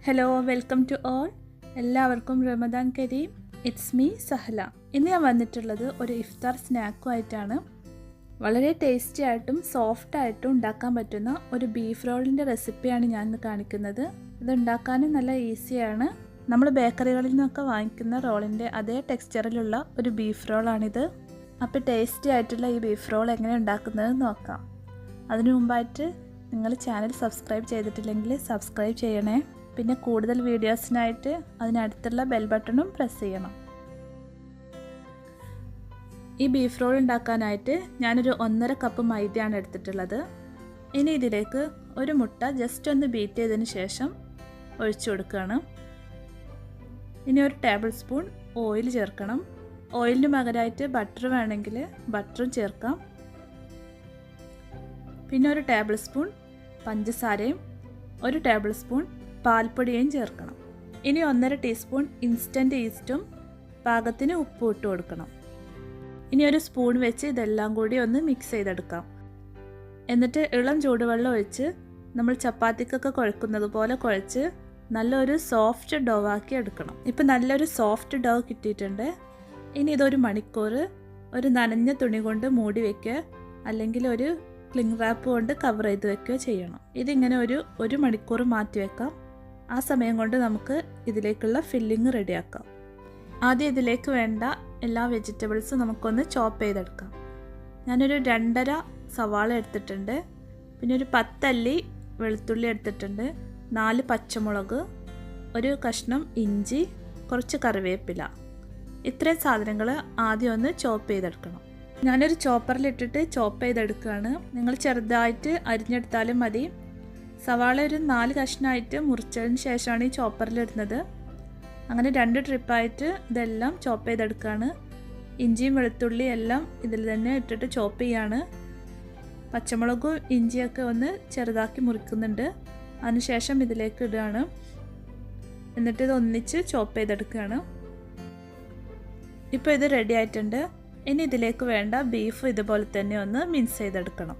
Hello, welcome to all. എല്ലാവർക്കും റമദാൻ കരീം. It's me Sahla. ഇന്ന് ഞാൻ വന്നിട്ടുള്ളത് ഒരു ഇഫ്താർ സ്നാക്കുമായിട്ടാണ്. വളരെ ടേസ്റ്റി ആയിട്ടും സോഫ്റ്റ് ആയിട്ടും ഉണ്ടാക്കാൻ പറ്റുന്ന ഒരു ബീഫ് റോളിൻ്റെ റെസിപ്പിയാണ് ഞാൻ ഇന്ന് കാണിക്കുന്നത്. ഇത് ഉണ്ടാക്കാനും നല്ല ഈസിയാണ്. നമ്മൾ ബേക്കറികളിൽ നിന്നൊക്കെ വാങ്ങിക്കുന്ന റോളിൻ്റെ അതേ ടെക്സ്ചറിലുള്ള ഒരു ബീഫ് റോളാണിത്. അപ്പോൾ ടേസ്റ്റി ആയിട്ടുള്ള ഈ ബീഫ് റോൾ എങ്ങനെ ഉണ്ടാക്കുന്നത് നോക്കാം. അതിനു മുമ്പായിട്ട് നിങ്ങൾ ചാനൽ സബ്സ്ക്രൈബ് ചെയ്തിട്ടില്ലെങ്കിൽ സബ്സ്ക്രൈബ് ചെയ്യണേ. പിന്നെ കൂടുതൽ വീഡിയോസിനായിട്ട് അതിനടുത്തുള്ള ബെൽ ബട്ടണും പ്രസ് ചെയ്യണം. ഈ ബീഫ് റോൾ ഉണ്ടാക്കാനായിട്ട് ഞാനൊരു 1.5 കപ്പ് മൈദയാണ് എടുത്തിട്ടുള്ളത്. ഇനി ഇതിലേക്ക് ഒരു മുട്ട ജസ്റ്റ് ഒന്ന് ബീറ്റ് ചെയ്തതിന് ശേഷം ഒഴിച്ചു കൊടുക്കുകയാണ്. ഇനി ഒരു ടേബിൾ സ്പൂൺ ഓയിൽ ചേർക്കണം. ഓയിലിന് പകരമായിട്ട് ബട്ടർ വേണമെങ്കിൽ ബട്ടറും ചേർക്കാം. പിന്നെ ഒരു ടേബിൾ സ്പൂൺ പഞ്ചസാരയും ഒരു ടേബിൾ സ്പൂൺ പാൽപ്പൊടിയും ചേർക്കണം. ഇനി 1.5 ടീസ്പൂൺ ഇൻസ്റ്റൻറ്റ് ഈസ്റ്റും പാകത്തിന് ഉപ്പും ഇട്ട് കൊടുക്കണം. ഇനി ഒരു സ്പൂൺ വെച്ച് ഇതെല്ലാം കൂടി ഒന്ന് മിക്സ് ചെയ്തെടുക്കാം. എന്നിട്ട് ഇളം ചൂടുവെള്ളം ഒഴിച്ച് നമ്മൾ ചപ്പാത്തിക്കൊക്കെ കുഴക്കുന്നത് പോലെ കുഴച്ച് നല്ലൊരു സോഫ്റ്റ് ഡോ ആക്കി എടുക്കണം. ഇപ്പം നല്ലൊരു സോഫ്റ്റ് ഡോ കിട്ടിയിട്ടുണ്ട്. ഇനി ഇതൊരു മണിക്കൂർ ഒരു നനഞ്ഞ തുണി കൊണ്ട് മൂടി വയ്ക്കുക, അല്ലെങ്കിൽ ഒരു ക്ലിംഗ് റാപ്പ് കൊണ്ട് കവർ ചെയ്ത് വെക്കുകയോ ചെയ്യണം. ഇതിങ്ങനെ ഒരു മണിക്കൂർ മാറ്റി വെക്കാം. ആ സമയം കൊണ്ട് നമുക്ക് ഇതിലേക്കുള്ള ഫില്ലിങ് റെഡിയാക്കാം. ആദ്യം ഇതിലേക്ക് വേണ്ട എല്ലാ വെജിറ്റബിൾസും നമുക്കൊന്ന് ചോപ്പ് ചെയ്തെടുക്കാം. ഞാനൊരു 2.5 സവാള എടുത്തിട്ടുണ്ട്. പിന്നെ ഒരു 10 അല്ലി വെളുത്തുള്ളി എടുത്തിട്ടുണ്ട്. 4 പച്ചമുളക്, ഒരു കഷ്ണം ഇഞ്ചി, കുറച്ച് കറിവേപ്പില. ഇത്രയും സാധനങ്ങൾ ആദ്യം ഒന്ന് ചോപ്പ് ചെയ്തെടുക്കണം. ഞാനൊരു ചോപ്പറിലിട്ടിട്ട് ചോപ്പ് ചെയ്തെടുക്കുകയാണ്. നിങ്ങൾ ചെറുതായിട്ട് അരിഞ്ഞെടുത്താലും മതി. സവാള ഒരു 4 കഷ്ണമായിട്ട് മുറിച്ചതിന് ശേഷമാണ് ഈ ചോപ്പറിലിടുന്നത്. അങ്ങനെ 2 ട്രിപ്പായിട്ട് ഇതെല്ലാം ചോപ്പ് ചെയ്തെടുക്കുകയാണ്. ഇഞ്ചിയും വെളുത്തുള്ളിയും എല്ലാം ഇതിൽ തന്നെ ഇട്ടിട്ട് ചോപ്പ് ചെയ്യാണ്. പച്ചമുളകും ഇഞ്ചിയൊക്കെ ഒന്ന് ചെറുതാക്കി മുറിക്കുന്നുണ്ട്. അതിനുശേഷം ഇതിലേക്ക് ഇടുകയാണ്. എന്നിട്ട് ഇത് ഒന്നിച്ച് ചോപ്പ് ചെയ്തെടുക്കുകയാണ്. ഇപ്പോൾ ഇത് റെഡി ആയിട്ടുണ്ട്. ഇനി ഇതിലേക്ക് വേണ്ട ബീഫ് ഇതുപോലെ തന്നെ ഒന്ന് മിക്സ് ചെയ്തെടുക്കണം.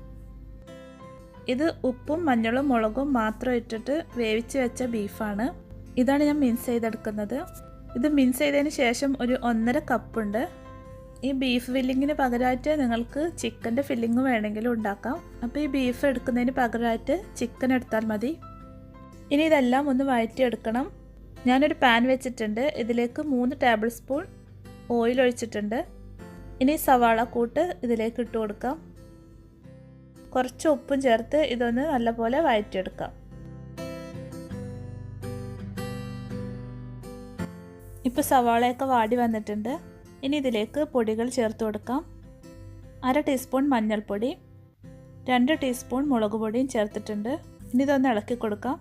ഇത് ഉപ്പും മഞ്ഞളും മുളകും മാത്രം ഇട്ടിട്ട് വേവിച്ച് വെച്ച ബീഫാണ്. ഇതാണ് ഞാൻ മിക്സ് ചെയ്തെടുക്കുന്നത്. ഇത് മിക്സ് ചെയ്തതിന് ശേഷം ഒരു 1.5 കപ്പുണ്ട്. ഈ ബീഫ് ഫില്ലിങ്ങിന് പകരമായിട്ട് നിങ്ങൾക്ക് ചിക്കൻ്റെ ഫില്ലിങ് വേണമെങ്കിലും ഉണ്ടാക്കാം. അപ്പോൾ ഈ ബീഫ് എടുക്കുന്നതിന് പകരമായിട്ട് ചിക്കൻ എടുത്താൽ മതി. ഇനി ഇതെല്ലാം ഒന്ന് വഴറ്റിയെടുക്കണം. ഞാനൊരു പാൻ വെച്ചിട്ടുണ്ട്. ഇതിലേക്ക് 3 ടേബിൾ സ്പൂൺ ഓയിൽ ഒഴിച്ചിട്ടുണ്ട്. ഇനി സവാള കൂട്ട് ഇതിലേക്ക് ഇട്ട് കൊടുക്കാം. കുറച്ച് ഉപ്പും ചേർത്ത് ഇതൊന്ന് നല്ലപോലെ വഴറ്റിയെടുക്കാം. ഇപ്പോൾ സവാളയൊക്കെ വാടി വന്നിട്ടുണ്ട്. ഇനി ഇതിലേക്ക് പൊടികൾ ചേർത്ത് കൊടുക്കാം. 1/2 ടീസ്പൂൺ മഞ്ഞൾപ്പൊടി, 2 ടീസ്പൂൺ മുളക് പൊടിയും ചേർത്തിട്ടുണ്ട്. ഇനി ഇതൊന്ന് ഇളക്കി കൊടുക്കാം.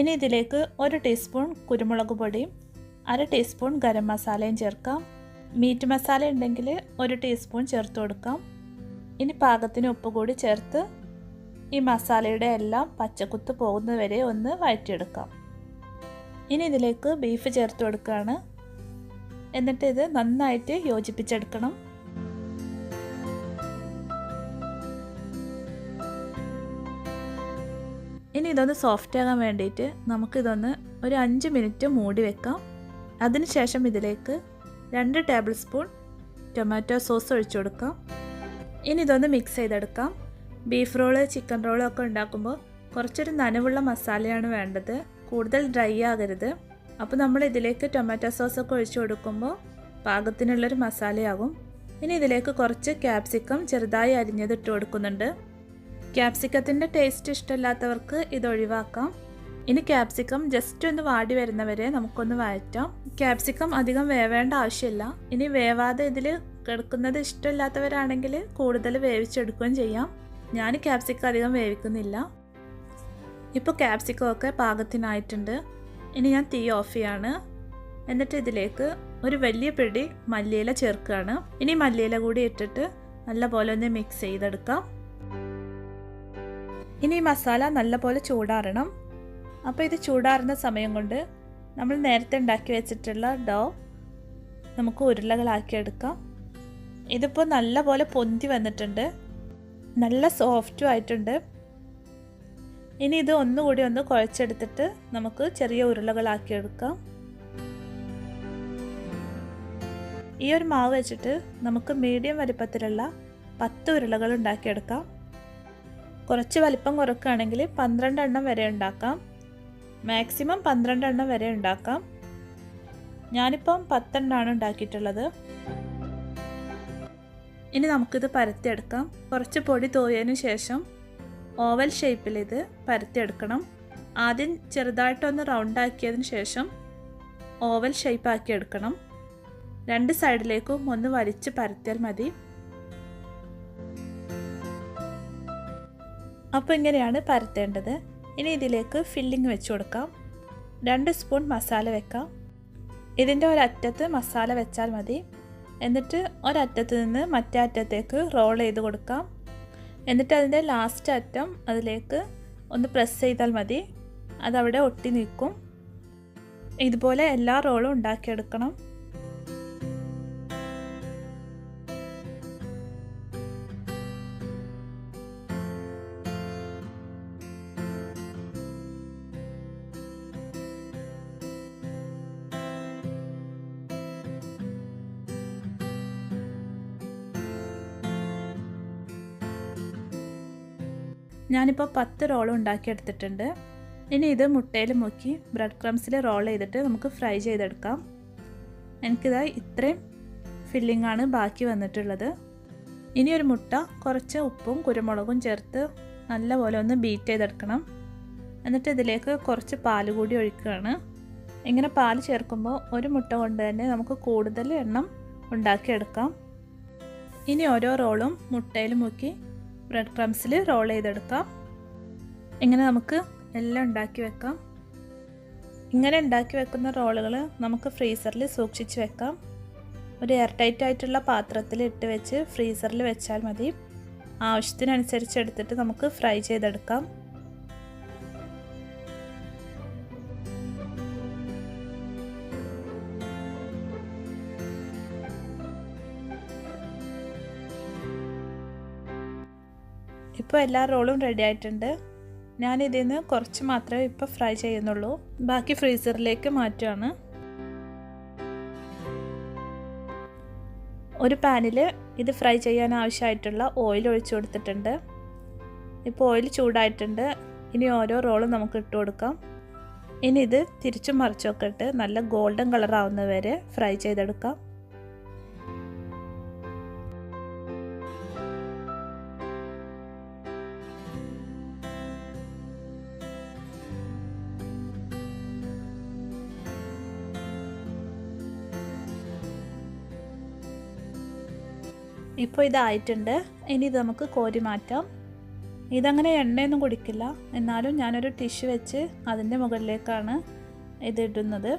ഇനി ഇതിലേക്ക് 1 ടീസ്പൂൺ കുരുമുളക് പൊടിയും 1/2 ടീസ്പൂൺ ഗരം മസാലയും ചേർക്കാം. മീറ്റ് മസാല ഉണ്ടെങ്കിൽ 1 ടീസ്പൂൺ ചേർത്ത് കൊടുക്കാം. ഇനി പാകത്തിന് ഉപ്പ് കൂടി ചേർത്ത് ഈ മസാലയുടെ എല്ലാം പച്ചക്കുത്ത് പോകുന്നത് വരെ ഒന്ന് വഴറ്റിയെടുക്കാം. ഇനി ഇതിലേക്ക് ബീഫ് ചേർത്ത് കൊടുക്കുകയാണ്. എന്നിട്ട് ഇത് നന്നായിട്ട് യോജിപ്പിച്ചെടുക്കണം. ഇനി ഇതൊന്ന് സോഫ്റ്റ് ആകാൻ വേണ്ടിയിട്ട് നമുക്കിതൊന്ന് ഒരു 5 മിനിറ്റ് മൂടി വെക്കാം. അതിനുശേഷം ഇതിലേക്ക് 2 ടേബിൾ സ്പൂൺ ടൊമാറ്റോ സോസ് ഒഴിച്ചു കൊടുക്കാം. ഇനി ഇതൊന്ന് മിക്സ് ചെയ്തെടുക്കാം. ബീഫ് റോള്, ചിക്കൻ റോളും ഒക്കെ ഉണ്ടാക്കുമ്പോൾ കുറച്ചൊരു നനവുള്ള മസാലയാണ് വേണ്ടത്. കൂടുതൽ ഡ്രൈ ആകരുത്. അപ്പോൾ നമ്മൾ ഇതിലേക്ക് ടൊമാറ്റോ സോസൊക്കെ ഒഴിച്ചു കൊടുക്കുമ്പോൾ പാകത്തിനുള്ളൊരു മസാലയാകും. ഇനി ഇതിലേക്ക് കുറച്ച് ക്യാപ്സിക്കം ചെറുതായി അരിഞ്ഞത് ഇട്ട് കൊടുക്കുന്നുണ്ട്. ക്യാപ്സിക്കത്തിൻ്റെ ടേസ്റ്റ് ഇഷ്ടമില്ലാത്തവർക്ക് ഇത് ഒഴിവാക്കാം. ഇനി ക്യാപ്സിക്കം ജസ്റ്റ് ഒന്ന് വാടി വരുന്നവരെ നമുക്കൊന്ന് വഴറ്റാം. ക്യാപ്സിക്കം അധികം വേവേണ്ട ആവശ്യമില്ല. ഇനി വേവാതെ ഇതിൽ കിടക്കുന്നത് ഇഷ്ടമില്ലാത്തവരാണെങ്കിൽ കൂടുതൽ വേവിച്ചെടുക്കുകയും ചെയ്യാം. ഞാൻ ക്യാപ്സിക്കം അധികം വേവിക്കുന്നില്ല. ഇപ്പോൾ ക്യാപ്സിക്കം ഒക്കെ പാകത്തിനായിട്ടുണ്ട്. ഇനി ഞാൻ തീ ഓഫ് ചെയ്യാണ്. എന്നിട്ട് ഇതിലേക്ക് ഒരു വലിയ പിടി മല്ലിയില ചേർക്കുകയാണ്. ഇനി മല്ലിയില കൂടി ഇട്ടിട്ട് നല്ലപോലെ ഒന്ന് മിക്സ് ചെയ്തെടുക്കാം. ഇനി ഈ മസാല നല്ലപോലെ ചൂടാറണം. അപ്പോൾ ഇത് ചൂടാറുന്ന സമയം കൊണ്ട് നമ്മൾ നേരത്തെ ഉണ്ടാക്കി വെച്ചിട്ടുള്ള ഡോ നമുക്ക് ഉരുളകളാക്കിയെടുക്കാം. ഇതിപ്പോൾ നല്ലപോലെ പൊന്തി വന്നിട്ടുണ്ട്. നല്ല സോഫ്റ്റും ആയിട്ടുണ്ട്. ഇനി ഇത് ഒന്നുകൂടി ഒന്ന് കുഴച്ചെടുത്തിട്ട് നമുക്ക് ചെറിയ ഉരുളകളാക്കിയെടുക്കാം. ഈ ഒരു മാവ് വെച്ചിട്ട് നമുക്ക് മീഡിയം വലിപ്പത്തിലുള്ള 10 ഉരുളകൾ ഉണ്ടാക്കിയെടുക്കാം. കുറച്ച് വലിപ്പം കുറക്കുകയാണെങ്കിൽ 12 എണ്ണം വരെ ഉണ്ടാക്കാം. മാക്സിമം 12 എണ്ണം വരെ ഉണ്ടാക്കാം. ഞാനിപ്പം 10 എണ്ണമാണ് ഉണ്ടാക്കിയിട്ടുള്ളത്. ഇനി നമുക്കിത് പരത്തിയെടുക്കാം. കുറച്ച് പൊടി തൂവിയതിന് ശേഷം ഓവൽ ഷേപ്പിൽ ഇത് പരത്തിയെടുക്കണം. ആദ്യം ചെറുതായിട്ടൊന്ന് റൗണ്ട് ആക്കിയതിന് ശേഷം ഓവൽ ഷേപ്പ് ആക്കി എടുക്കണം. 2 സൈഡിലേക്കും ഒന്ന് വലിച്ച് പരത്തിയാൽ മതി. അപ്പോൾ ഇങ്ങനെയാണ് പരത്തേണ്ടത്. ഇനി ഇതിലേക്ക് ഫില്ലിംഗ് വെച്ച് കൊടുക്കാം. 2 സ്പൂൺ മസാല വെക്കാം. ഇതിൻ്റെ ഒരറ്റത്ത് മസാല വെച്ചാൽ മതി. എന്നിട്ട് ഒരറ്റത്ത് നിന്ന് മറ്റേ അറ്റത്തേക്ക് റോൾ ചെയ്ത് കൊടുക്കാം. എന്നിട്ട് അതിൻ്റെ ലാസ്റ്റ് അറ്റം അതിലേക്ക് ഒന്ന് പ്രസ് ചെയ്താൽ മതി. അതവിടെ ഒട്ടി നിൽക്കും. ഇതുപോലെ എല്ലാ റോളും ഉണ്ടാക്കിയെടുക്കണം. ഞാനിപ്പോൾ 10 റോൾ ഉണ്ടാക്കിയെടുത്തിട്ടുണ്ട്. ഇനി ഇത് മുട്ടയിൽ മുക്കി ബ്രെഡ് ക്രംസിൽ റോൾ ചെയ്തിട്ട് നമുക്ക് ഫ്രൈ ചെയ്തെടുക്കാം. എനിക്കിതാ ഇത്രയും ഫില്ലിങ്ങാണ് ബാക്കി വന്നിട്ടുള്ളത്. ഇനി ഒരു മുട്ട കുറച്ച് ഉപ്പും കുരുമുളകും ചേർത്ത് നല്ലപോലെ ഒന്ന് ബീറ്റ് ചെയ്തെടുക്കണം. എന്നിട്ട് ഇതിലേക്ക് കുറച്ച് പാൽ കൂടി ഒഴിക്കുകയാണ്. ഇങ്ങനെ പാൽ ചേർക്കുമ്പോൾ ഒരു മുട്ട കൊണ്ട് തന്നെ നമുക്ക് കൂടുതൽ എണ്ണം ഉണ്ടാക്കിയെടുക്കാം. ഇനി ഓരോ റോളും മുട്ടയിൽ മുക്കി ബ്രെഡ് ക്രംസിൽ റോൾ ചെയ്തെടുക്കാം. ഇങ്ങനെ നമുക്ക് എല്ലാം ഉണ്ടാക്കി വെക്കാം. ഇങ്ങനെ ഉണ്ടാക്കി വെക്കുന്ന റോളുകൾ നമുക്ക് ഫ്രീസറിൽ സൂക്ഷിച്ച് വെക്കാം. ഒരു എയർ ടൈറ്റ് ആയിട്ടുള്ള പാത്രത്തിൽ ഇട്ട് വെച്ച് ഫ്രീസറിൽ വെച്ചാൽ മതി. ആവശ്യത്തിനനുസരിച്ച് എടുത്തിട്ട് നമുക്ക് ഫ്രൈ ചെയ്തെടുക്കാം. ഇപ്പോൾ എല്ലാ റോളും റെഡി ആയിട്ടുണ്ട്. ഞാനിതിൽ നിന്ന് കുറച്ച് മാത്രമേ ഇപ്പോൾ ഫ്രൈ ചെയ്യുന്നുള്ളൂ. ബാക്കി ഫ്രീസറിലേക്ക് മാറ്റുകയാണ്. ഒരു പാനിൽ ഇത് ഫ്രൈ ചെയ്യാൻ ആവശ്യമായിട്ടുള്ള ഓയിൽ ഒഴിച്ചു കൊടുത്തിട്ടുണ്ട്. ഇപ്പോൾ ഓയിൽ ചൂടായിട്ടുണ്ട്. ഇനി ഓരോ റോളും നമുക്ക് ഇട്ട് കൊടുക്കാം. ഇനി ഇത് തിരിച്ചും മറിച്ചൊക്കെ ഇട്ട് നല്ല ഗോൾഡൻ കളർ ആവുന്നവരെ ഫ്രൈ ചെയ്തെടുക്കാം. ഇപ്പോൾ ഇതായിട്ടുണ്ട്. ഇനി ഇത് നമുക്ക് കോരി മാറ്റാം. ഇതങ്ങനെ എണ്ണയൊന്നും കുടിക്കില്ല. എന്നാലും ഞാനൊരു ടിഷ്യൂ വെച്ച് അതിൻ്റെ മുകളിലേക്കാണ് ഇത് ഇടുന്നത്.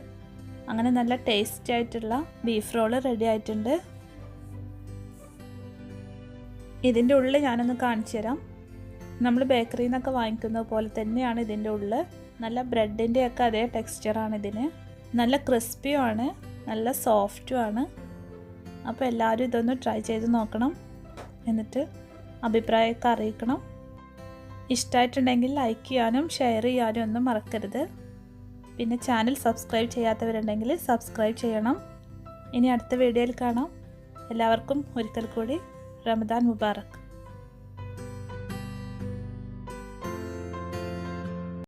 അങ്ങനെ നല്ല ടേസ്റ്റി ആയിട്ടുള്ള ബീഫ് റോള് റെഡി ആയിട്ടുണ്ട്. ഇതിൻ്റെ ഉള്ളിൽ ഞാനൊന്ന് കാണിച്ചു തരാം. നമ്മൾ ബേക്കറിയിൽ നിന്നൊക്കെ വാങ്ങിക്കുന്നത് പോലെ തന്നെയാണ് ഇതിൻ്റെ ഉള്ളിൽ. നല്ല ബ്രെഡിൻ്റെയൊക്കെ അതേ ടെക്സ്ചറാണ് ഇതിന്. നല്ല ക്രിസ്പിയുമാണ്, നല്ല സോഫ്റ്റുമാണ്. അപ്പോൾ എല്ലാവരും ഇതൊന്ന് ട്രൈ ചെയ്ത് നോക്കണം. എന്നിട്ട് അഭിപ്രായമൊക്കെ അറിയിക്കണം. ഇഷ്ടമായിട്ടുണ്ടെങ്കിൽ ലൈക്ക് ചെയ്യാനും ഷെയർ ചെയ്യാനും ഒന്നും മറക്കരുത്. പിന്നെ ചാനൽ സബ്സ്ക്രൈബ് ചെയ്യാത്തവരുണ്ടെങ്കിൽ സബ്സ്ക്രൈബ് ചെയ്യണം. ഇനി അടുത്ത വീഡിയോയിൽ കാണാം. എല്ലാവർക്കും ഒരിക്കൽ കൂടി റമദാൻ മുബാറക്.